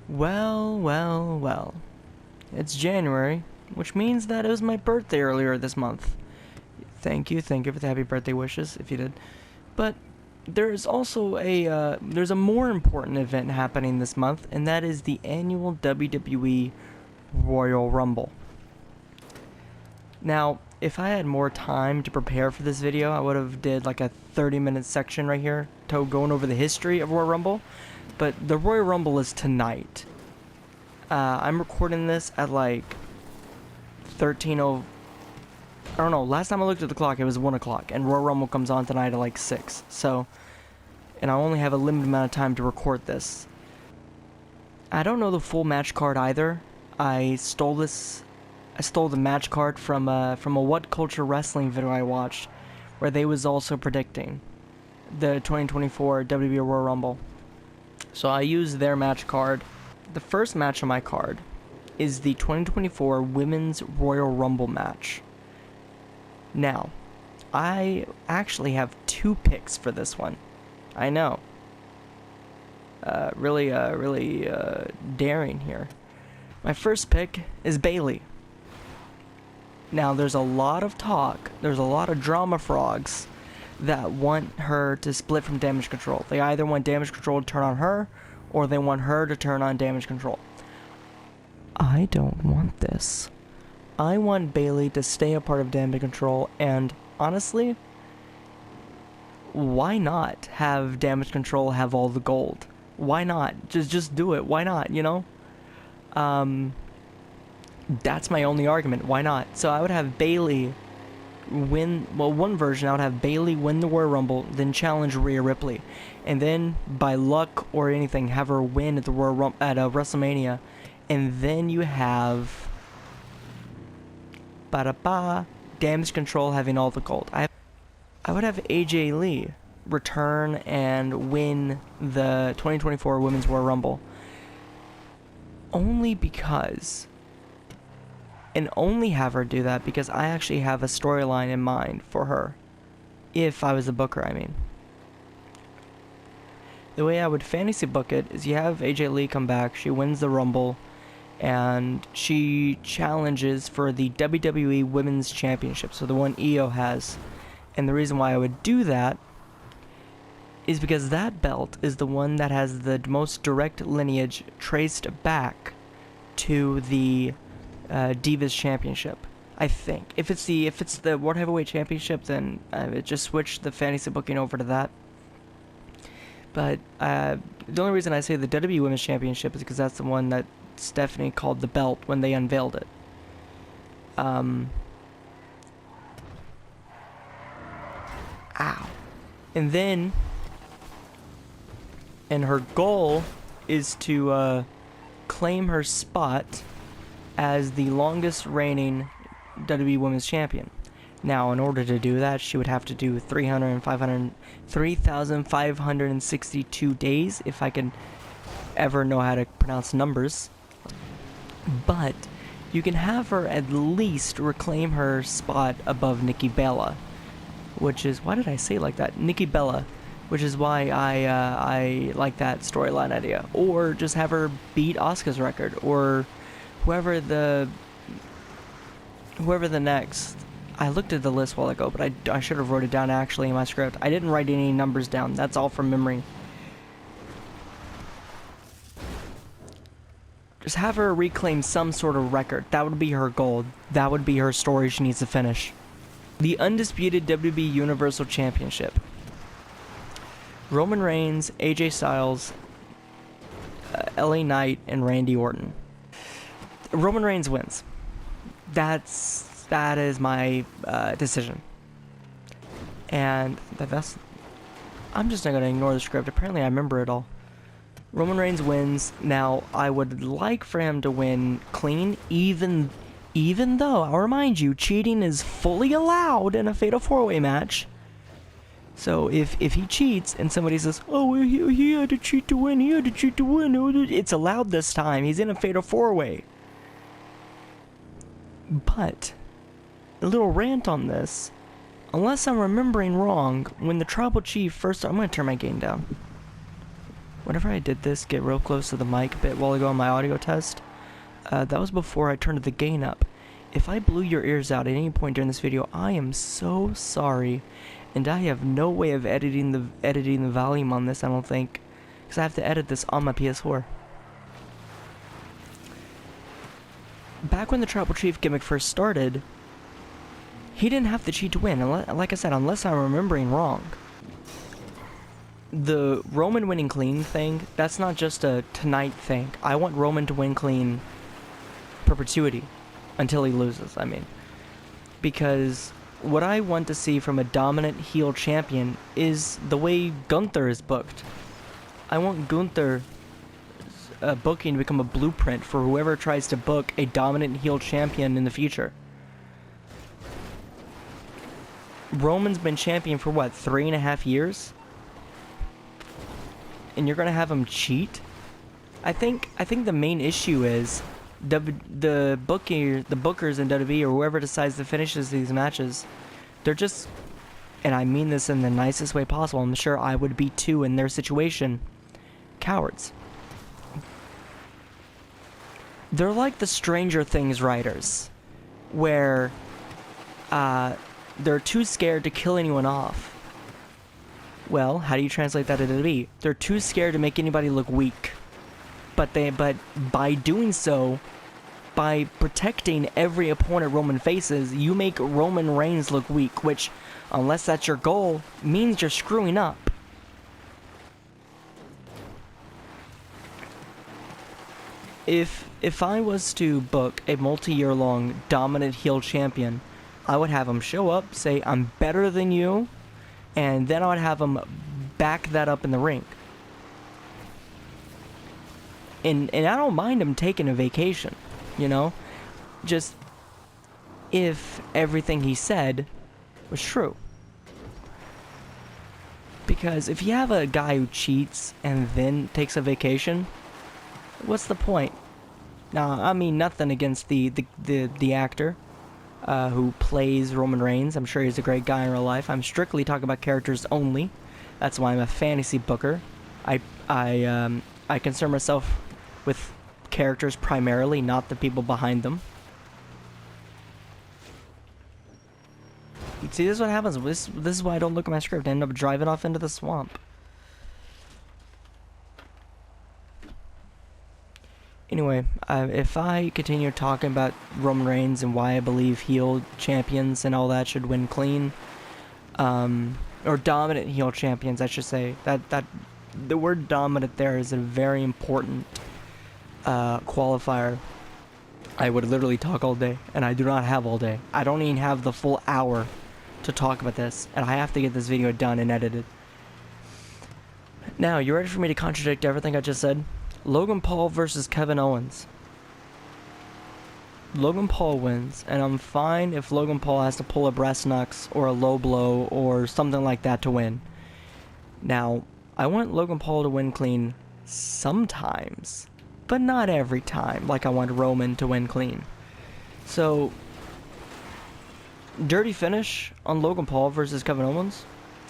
Well, well, well. It's January, which means that it was my birthday earlier this month. Thank you for the happy birthday wishes, if you did. But there's also there's a more important event happening this month, and that is the annual WWE Royal Rumble. Now, if I had more time to prepare for this video, I would have did like a 30-minute section right here to going over the history of Royal Rumble. But the Royal Rumble is tonight. I'm recording this at like 13:00. I don't know. Last time I looked at the clock, it was 1 o'clock, and Royal Rumble comes on tonight at like 6. So, and I only have a limited amount of time to record this. I don't know the full match card either. I stole the match card from a What Culture Wrestling video I watched, where they was also predicting the 2024 WWE Royal Rumble. So I used their match card. The first match on my card is the 2024 Women's Royal Rumble match. Now, I actually have 2 picks for this one. I know. Really daring here. My first pick is Bayley. Now, there's a lot of talk, there's a lot of drama frogs that want her to split from Damage Control. They either want Damage Control to turn on her, or they want her to turn on Damage Control. I don't want this. I want Bayley to stay a part of Damage Control, and honestly, why not have Damage Control have all the gold? Why not? Just do it. Why not, you know? That's my only argument. Why not? So I would have Bayley win, well, one version I would have Bayley win the Royal Rumble, then challenge Rhea Ripley, and then by luck or anything have her win at the Royal Rumble at WrestleMania, and then you have Damage Control having all the gold. I would have AJ Lee return and win the 2024 Women's Royal Rumble, only because. And only have her do that because I actually have a storyline in mind for her. If I was a booker, I mean. The way I would fantasy book it is you have AJ Lee come back, she wins the Rumble, and she challenges for the WWE Women's Championship, so the one Io has. And the reason why I would do that is because that belt is the one that has the most direct lineage traced back to the Divas Championship, I think. If it's the World Heavyweight Championship, then I would just switch the fantasy booking over to that. But the only reason I say the WWE Women's Championship is because that's the one that Stephanie called the belt when they unveiled it. Ow. And then, and her goal is to claim her spot as the longest reigning WWE Women's Champion. Now, in order to do that, she would have to do 3,562 days, if I can ever know how to pronounce numbers. But you can have her at least reclaim her spot above Nikki Bella, which is, why did I say it like that? Nikki Bella, which is why I like that storyline idea. Or just have her beat Asuka's record, or whoever the next. I looked at the list a while ago, but I should have wrote it down actually in my script. I didn't write any numbers down. That's all from memory. Just have her reclaim some sort of record. That would be her goal. That would be her story she needs to finish. The undisputed WWE Universal Championship. Roman Reigns, AJ Styles, LA Knight, and Randy Orton. Roman Reigns wins. That is my decision. And I'm just not gonna ignore the script. Apparently I remember it all. Roman Reigns wins. Now I would like for him to win clean, even though, I'll remind you, cheating is fully allowed in a Fatal 4-Way match. So if he cheats and somebody says, oh, he had to cheat to win, it's allowed this time. He's in a Fatal 4-Way. But, a little rant on this. Unless I'm remembering wrong, when the Tribal Chief first... I'm going to turn my gain down. Whenever I did this, get real close to the mic a bit while ago on my audio test, that was before I turned the gain up. If I blew your ears out at any point during this video, I am so sorry, and I have no way of editing the volume on this, I don't think, because I have to edit this on my PS4. Back when the Tribal Chief gimmick first started, he didn't have to cheat to win, like I said, unless I'm remembering wrong. The Roman winning clean thing, that's not just a tonight thing. I want Roman to win clean perpetuity, until he loses, I mean. Because what I want to see from a dominant heel champion is the way Gunther is booked. I want Gunther booking to become a blueprint for whoever tries to book a dominant heel champion in the future. Roman's been champion for what, 3.5 years? And you're gonna have him cheat? I think the main issue is the bookers in WWE or whoever decides to finish these matches, they're just, and I mean this in the nicest way possible, I'm sure I would be too in their situation, cowards. They're like the Stranger Things writers, where they're too scared to kill anyone off. Well, how do you translate that to WWE? They're too scared to make anybody look weak. But by doing so, by protecting every opponent Roman faces, you make Roman Reigns look weak, which, unless that's your goal, means you're screwing up. If I was to book a multi-year long dominant heel champion, I would have him show up, say, I'm better than you, and then I would have him back that up in the ring. And I don't mind him taking a vacation, you know? Just if everything he said was true. Because if you have a guy who cheats and then takes a vacation, what's the point? Now, I mean nothing against the actor who plays Roman Reigns. I'm sure he's a great guy in real life. I'm strictly talking about characters only. That's why I'm a fantasy booker. I concern myself with characters primarily, not the people behind them. See, this is what happens. This is why I don't look at my script. I end up driving off into the swamp. Anyway, if I continue talking about Roman Reigns and why I believe heel champions and all that should win clean, or dominant heel champions, I should say, that the word dominant there is a very important qualifier. I would literally talk all day, and I do not have all day. I don't even have the full hour to talk about this, and I have to get this video done and edited. Now, you ready for me to contradict everything I just said? Logan Paul versus Kevin Owens. Logan Paul wins, and I'm fine if Logan Paul has to pull a breast knucks or a low blow or something like that to win. Now, I want Logan Paul to win clean sometimes, but not every time, like I want Roman to win clean. So, dirty finish on Logan Paul versus Kevin Owens?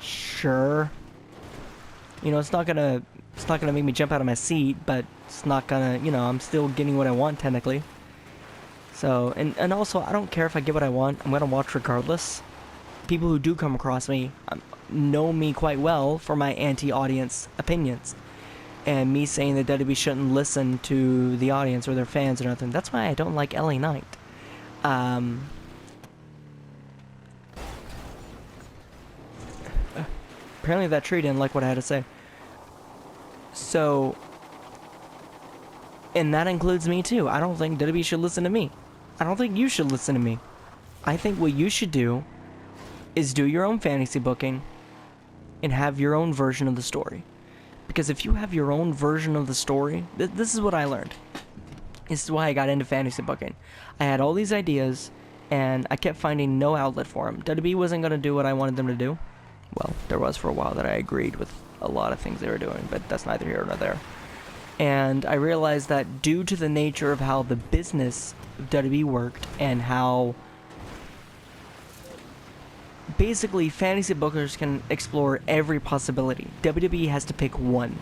Sure. You know, it's not gonna make me jump out of my seat, but it's not gonna, you know, I'm still getting what I want technically. So, and also, I don't care if I get what I want, I'm gonna watch regardless. People who do come across me know me quite well for my anti-audience opinions. And me saying that WWE shouldn't listen to the audience or their fans or nothing. That's why I don't like LA Knight. Apparently that tree didn't like what I had to say. So, and that includes me too. I don't think WWE should listen to me. I don't think you should listen to me. I think what you should do is do your own fantasy booking and have your own version of the story. Because if you have your own version of the story, this is what I learned. This is why I got into fantasy booking. I had all these ideas, and I kept finding no outlet for them. WWE wasn't going to do what I wanted them to do. Well, there was for a while that I agreed with a lot of things they were doing, but that's neither here nor there. And I realized that due to the nature of how the business of WWE worked and how basically fantasy bookers can explore every possibility, WWE has to pick one.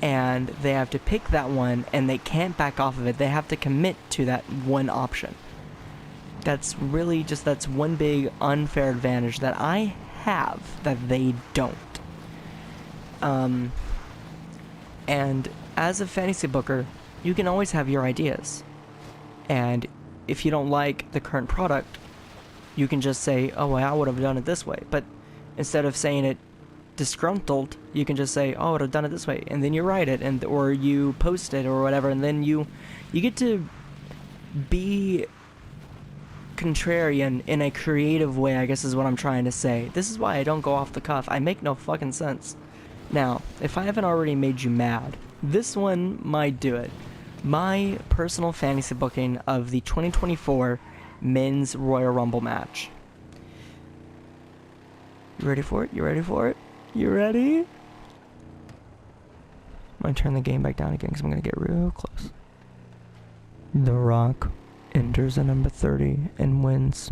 and they have to pick that one, and they can't back off of it. They have to commit to that one option. That's really just, that's one big unfair advantage that I have that they don't. And as a fantasy booker, you can always have your ideas. And if you don't like the current product, you can just say, oh, well, I would have done it this way. But instead of saying it disgruntled, you can just say, oh, I would have done it this way. And then you write it, and or you post it or whatever. And then you get to be contrarian in a creative way, I guess is what I'm trying to say. This is why I don't go off the cuff. I make no fucking sense. Now, if I haven't already made you mad, this one might do it. My personal fantasy booking of the 2024 Men's Royal Rumble match. You ready for it? You ready for it? You ready? I'm gonna turn the game back down again because I'm gonna get real close. The Rock enters at number 30 and wins.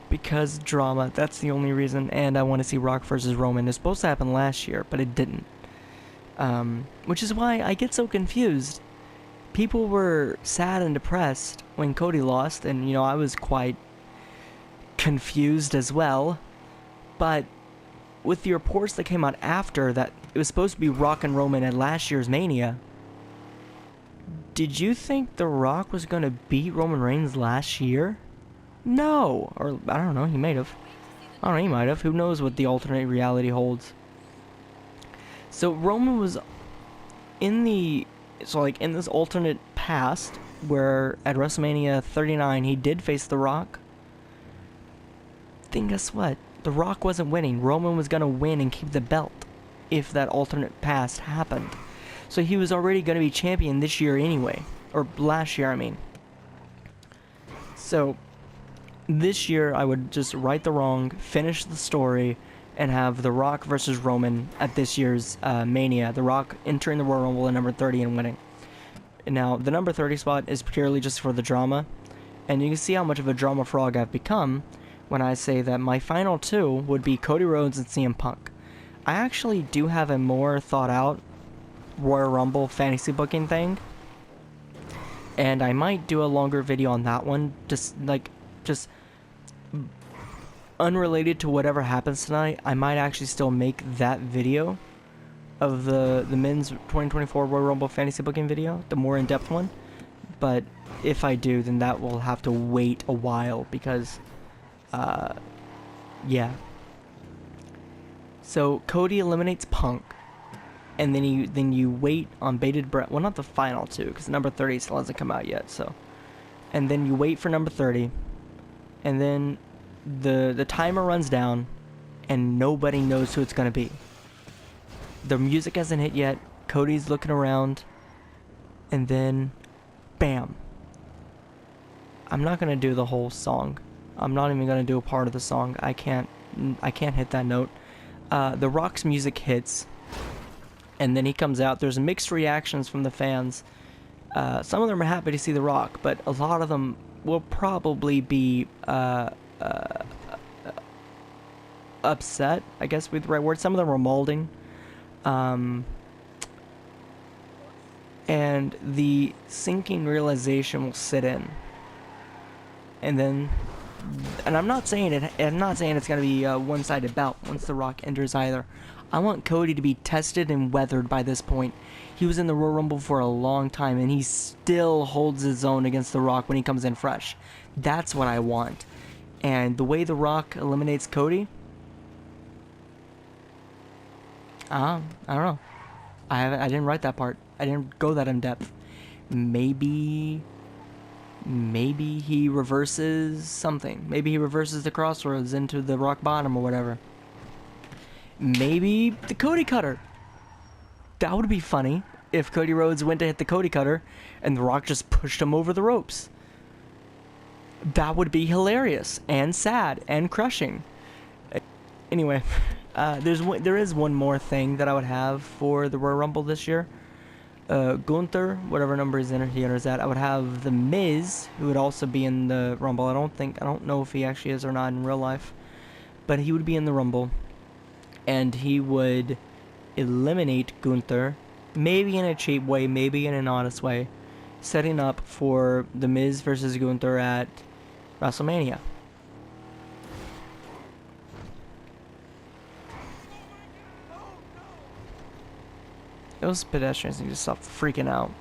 Because drama, that's the only reason, and I want to see Rock versus Roman. It's supposed to happen last year, but it didn't. Which is why I get so confused. People were sad and depressed when Cody lost, and, you know, I was quite confused as well. But with the reports that came out after that it was supposed to be Rock and Roman at last year's Mania, did you think The Rock was going to beat Roman Reigns last year? No. Or, I don't know, he might have. I don't know, he might have. Who knows what the alternate reality holds. So Roman was in the... So, like, in this alternate past, where at WrestleMania 39 he did face The Rock. Then guess what? The Rock wasn't winning. Roman was going to win and keep the belt if that alternate past happened. So he was already going to be champion this year anyway. Or last year, I mean. So, this year I would just right the wrong, finish the story, and have The Rock versus Roman at this year's Mania. The Rock entering the Royal Rumble at number 30 and winning. Now, the number 30 spot is purely just for the drama. And you can see how much of a drama frog I've become when I say that my final two would be Cody Rhodes and CM Punk. I actually do have a more thought out Royal Rumble fantasy booking thing. And I might do a longer video on that one. Just unrelated to whatever happens tonight. I might actually still make that video of the men's 2024 Royal Rumble fantasy booking video, the more in-depth one. But if I do, then that will have to wait a while because, yeah. So Cody eliminates Punk, and then you wait on bated breath. Well, not the final two, because number 30 still hasn't come out yet. So, and then you wait for number 30, and then the timer runs down, and nobody knows who it's gonna be. The music hasn't hit yet. Cody's looking around, and then, bam. I'm not gonna do the whole song. I'm not even gonna do a part of the song. I can't hit that note. The Rock's music hits, and then he comes out. There's mixed reactions from the fans. Some of them are happy to see The Rock, but a lot of them will probably be upset, I guess would be the right word. Some of them are molding. And the sinking realization will sit in. And then, and I'm not saying it's gonna be a one-sided bout once The Rock enters either. I want Cody to be tested and weathered by this point. He was in the Royal Rumble for a long time, and he still holds his own against The Rock when he comes in fresh. That's what I want. And the way The Rock eliminates Cody, I don't know. I didn't write that part. I didn't go that in depth. Maybe he reverses something. Maybe he reverses the crossroads into the rock bottom or whatever. Maybe the Cody Cutter. That would be funny if Cody Rhodes went to hit the Cody Cutter and The Rock just pushed him over the ropes. That would be hilarious and sad and crushing. Anyway, there is one more thing that I would have for the Royal Rumble this year. Gunther, whatever number he enters at, I would have The Miz, who would also be in the Rumble. I don't know if he actually is or not in real life, but he would be in the Rumble, and he would eliminate Gunther, maybe in a cheap way, maybe in an honest way, setting up for The Miz versus Gunther at WrestleMania. Those pedestrians need to stop freaking out.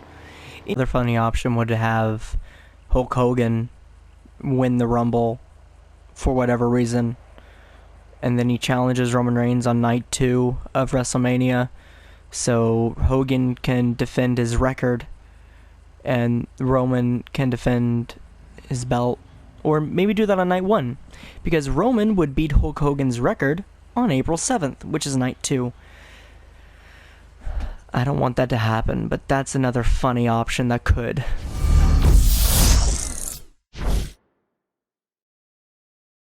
Another funny option would have Hulk Hogan win the Rumble for whatever reason, and then he challenges Roman Reigns on night 2 of WrestleMania, so Hogan can defend his record and Roman can defend his belt, or maybe do that on night 1, because Roman would beat Hulk Hogan's record on April 7th, which is night 2. I don't want that to happen, but that's another funny option that could.